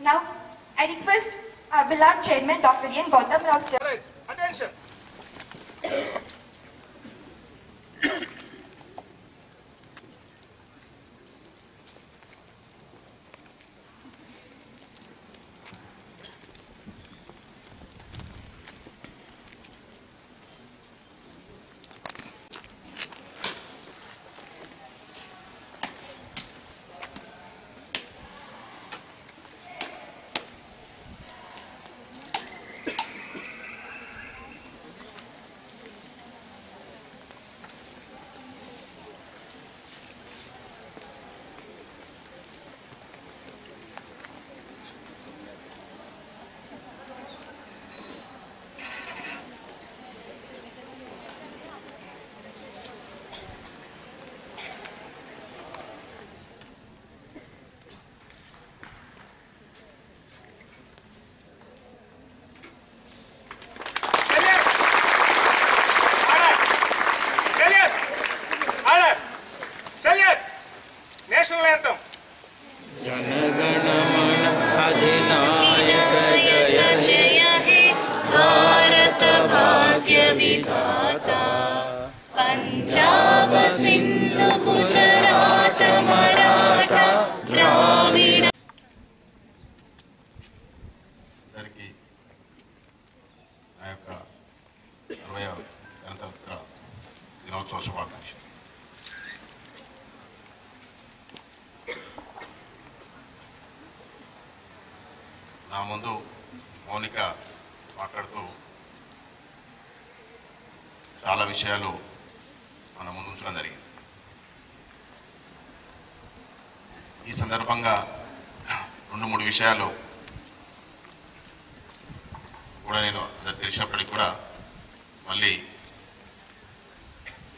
Now, I request our beloved Chairman, Dr. N. Gautam Rao, sir. Attention. National anthem. Jana Gana Mana अधिनायक जय जय हे भारत भाग्य विधाता पंजाब सिंधु गुजरात मराठा द्राविड అందరికీ నా యొక్క 60వ గణతంత్ర దినోత్సవ శుభాకాంక్షలు. నా ముందు మౌనిక మాట్లాడుతూ చాలా విషయాలు మన ముందు ఉంచడం జరిగింది. ఈ సందర్భంగా 2-3 విషయాలు కూడా నేను తెలిసినప్పటికీ కూడా మళ్ళీ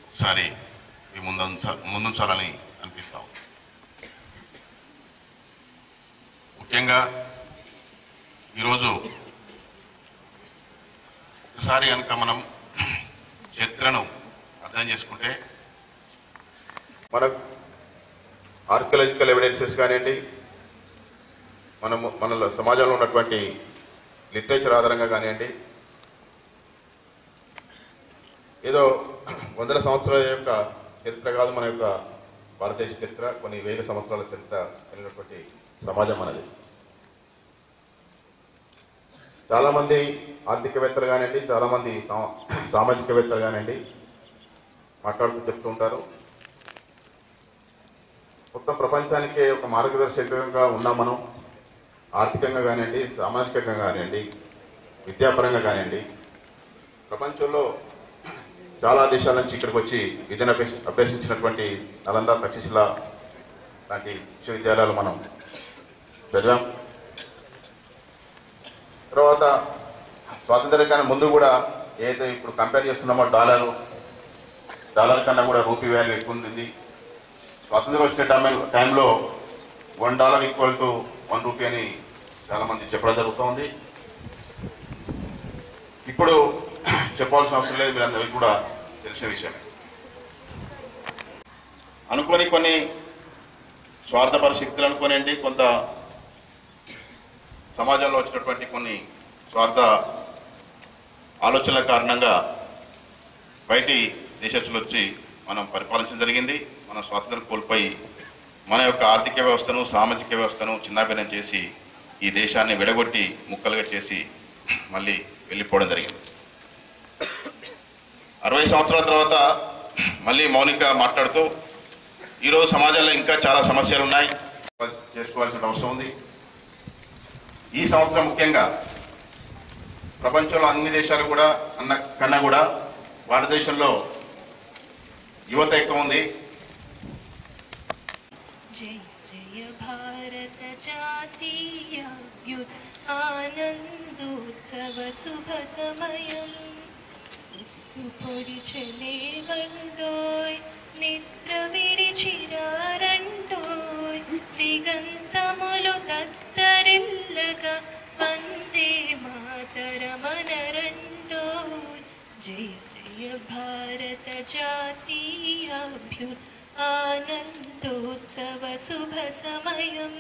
ఒకసారి మీ ముందుంచాలని అనిపిస్తాం. ముఖ్యంగా ఈరోజు ఒకసారి కనుక మనం చరిత్రను అర్థం చేసుకుంటే మనకు ఆర్కియాలజికల్ ఎవిడెన్సెస్ కానివ్వండి, మన సమాజంలో ఉన్నటువంటి లిటరేచర్ ఆధారంగా కానివ్వండి, ఏదో 100 సంవత్సరాల యొక్క చరిత్ర కాదు మన యొక్క భారతదేశ చరిత్ర, కొన్ని వేల సంవత్సరాల చరిత్ర కలిగినటువంటి సమాజం మనది. చాలామంది ఆర్థికవేత్తలు కానివ్వండి, చాలామంది సామాజికవేత్తలు కానివ్వండి మాట్లాడుతూ చెప్తూ ఉంటారు, మొత్తం ప్రపంచానికే ఒక మార్గదర్శకంగా ఉన్నాం మనం. ఆర్థికంగా కానివ్వండి, సామాజికంగా కానివ్వండి, విద్యాపరంగా కానివ్వండి, ప్రపంచంలో చాలా దేశాల నుంచి ఇక్కడికి వచ్చి విద్యను అభ్యసించినటువంటి నలంద, తక్షశిల లాంటి విశ్వవిద్యాలయాలు మనం చదివాం. తర్వాత స్వాతంత్ర్యం కన్నా ముందు కూడా ఏదైతే ఇప్పుడు కంపేర్ చేస్తున్నామో డాలర్ కన్నా కూడా రూపీ వాల్యూ ఎక్కువ ఉంటుంది. స్వాతంత్ర్యం వచ్చిన టైంలో $1 ఈక్వల్ టు 1 రూపీ అని చాలామంది చెప్పడం జరుగుతుంది. ఇప్పుడు చెప్పాల్సిన అవసరం లేదు, మీరందరికీ కూడా తెలిసిన విషయమే. అనుకోని కొన్ని స్వార్థపర శక్తులు అనుకోనండి, కొంత సమాజంలో వచ్చినటువంటి కొన్ని స్వార్థ ఆలోచనల కారణంగా బయటి దేశస్తులు వచ్చి మనం పరిపాలించడం జరిగింది. మన స్వాతంత్రం కోల్పోయి మన యొక్క ఆర్థిక వ్యవస్థను, సామాజిక వ్యవస్థను చిన్నాభిన్నం చేసి ఈ దేశాన్ని విడగొట్టి ముక్కలుగా చేసి మళ్ళీ వెళ్ళిపోవడం జరిగింది. 60 సంవత్సరాల తర్వాత మళ్ళీ మౌనిక మాట్లాడుతూ ఈరోజు సమాజంలో ఇంకా చాలా సమస్యలు ఉన్నాయి, చేసుకోవాల్సిన అవసరం ఉంది. ఈ సంవత్సరం ముఖ్యంగా ప్రపంచంలో అన్ని దేశాలు కూడా కన్నా కూడా భారతదేశంలో యువత ఎక్కువ ఉంది. జయ జయ భారత జాతీయ ఆనందోత్సవ శుభ సమయం పొడి చలే బండోయ్ నిద్ర విడిచిరారండోయ్ దిగంతములు తత్తరిల్లగా వందే మాతరమనరండోయ్ జయ జయ భారత జాతీయాభ్యుత్ ఆనందోత్సవ శుభ సమయం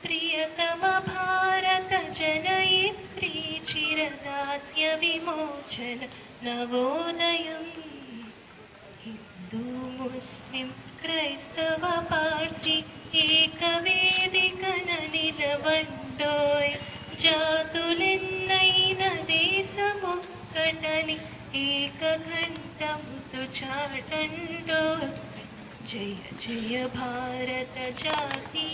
प्रियतम भारत जनयित्री चिरदास्य विमोचन नवोदयम् हिंदू मुस्लिम क्రైస్తవ పార్సీ ఏకవేదికన నిలవండోయ్ జాతులెన్నైన దేశమొక్కటని ఏకకంఠముతో చాటండోయ్ జయ జయ భారత జాతి.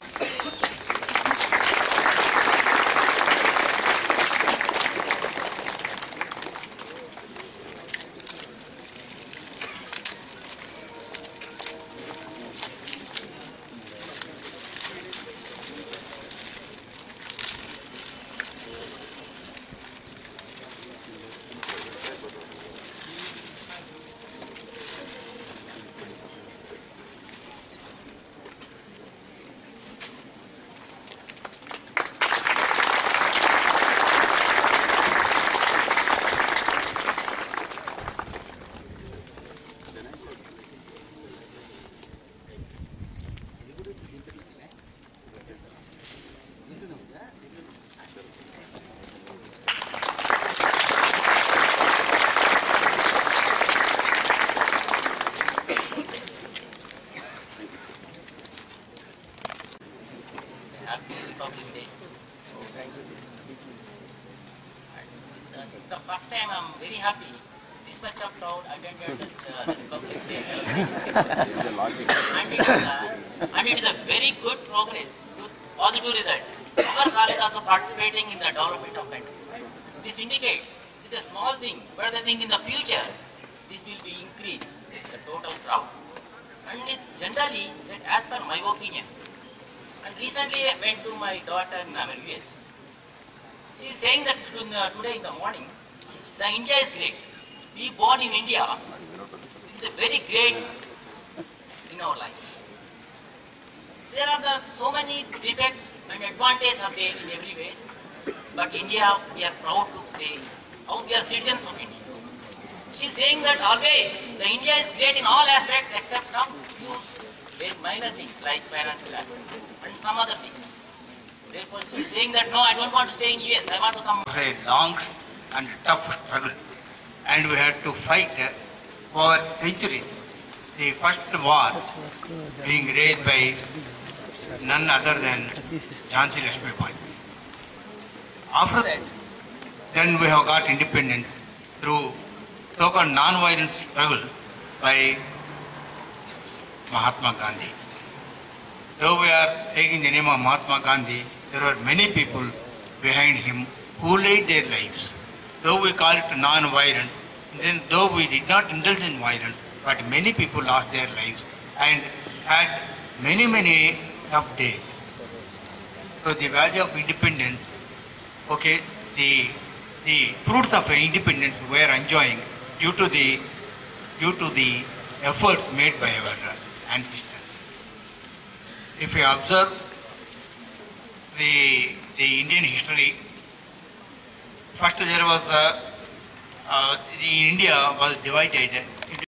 It's the first time I'm very happy. This much of crowd attended the Republic Day. And it is a very good progress, good positive result. Our college also participating in the development of country. This indicates it's a small thing, but I think in the future this will be increased the total crowd. And it generally, that as per my opinion, and recently I went to my daughter in US. She is saying that today in the morning, the India is great. We born in India, it is very great in our life. There are so many defects and advantages are there in every way. But India, we are proud to say, how we are citizens of India. She is saying that always, the India is great in all aspects except some few very minor things like financial aspects and some other things. Therefore, she is saying that no, I don't want to stay in US, I want to come. A long and tough struggle, and we had to fight for centuries. The first war being raised by none other than Jhansi Lakshmi Bai. After that, then we have got independence through so-called non-violent struggle by Mahatma Gandhi. Though we are taking the name of Mahatma Gandhi, there were many people behind him who laid their lives. Though we call it non-violence, then though we did not indulge in violence, but many people lost their lives and had many tough days. So the value of independence, okay, the fruits of independence we are enjoying due to the efforts made by our ancestors. If you observe the Indian history, first there was India was divided into